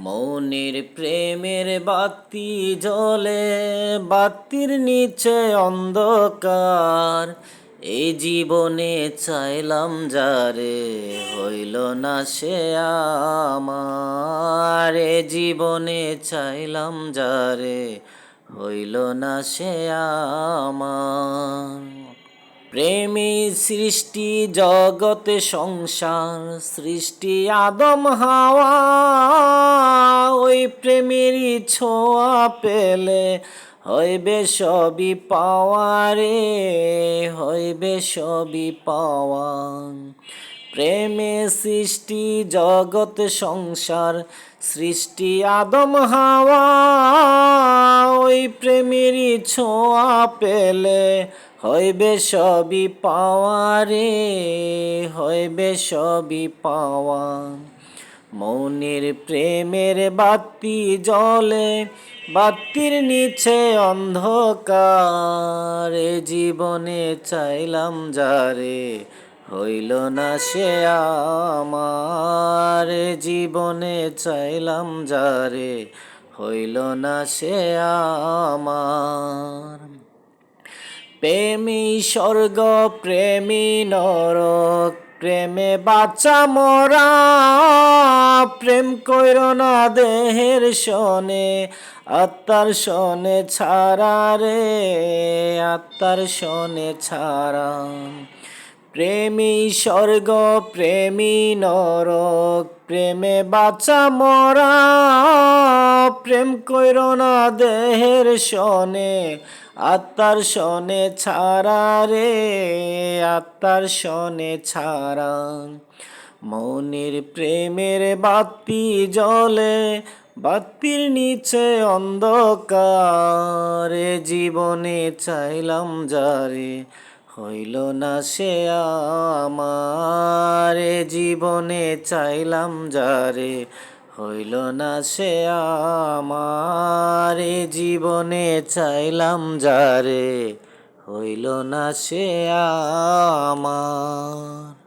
মৌনের প্রেমের বাতি জ্বলে, বাতির নিচে অন্ধকার। এই জীবনে চাইলাম যারে, হইল না সে আমার। এ জীবনে চাইলাম যারে, হইল না সে আমার। প্রেমী সৃষ্টি জগতে সংসার, সৃষ্টি আদম হাওয়া। ওই প্রেমেরই ছোঁয়া পেলে হইবে সবই পাওয়া রে, হইবে সবই পাওয়া। প্রেমে সৃষ্টি জগতে সংসার, সৃষ্টি আদম হাওয়া। ওই প্রেমেরই ছোঁয়া পেলে হইবে সবই পাওয়া রে, হইবে সবই পাওয়া। মৌনের প্রেমের বাতি জ্বলে, বাতির নিচে অন্ধকার। এ জীবনে চাইলাম যারে, হইল না সে আমার। এ জীবনে চাইলাম যারে, হইল না সে আমার। প্রেমী স্বর্গ প্রেমী নরক, প্রেমে বাঁচা মরা। প্রেম কইর না দেহের সনে, আত্মার সনে ছাড়া রে, আত্মার সনে ছাড়া। প্রেমী স্বর্গ প্রেমী নরক, প্রেমে বাঁচা মরা। প্রেম কইর না দেহের সনে, আত্মার সনে ছাড়া রে, আত্মার সনে ছাড়া। মৌনের প্রেমের বাতি জ্বলে, বাতির নিচে অন্ধকার। এ জীবনে চাইলাম যারে, হইল না সে আমার। এ জীবনে চাইলাম যারে, হইল না সে আমার। এ জীবনে চাইলাম যারে, হইল না সে আমার।